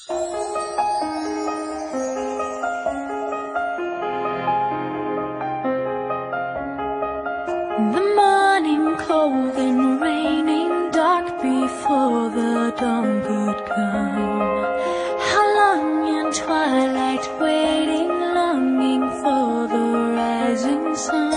The morning cold and raining, dark before the dawn could come. How long in twilight waiting, longing for the rising sun.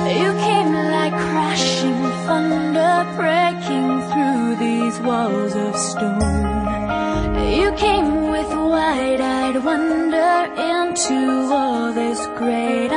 You came like crashing thunder, breaking through these walls of stone. You came with wide-eyed wonder into all this great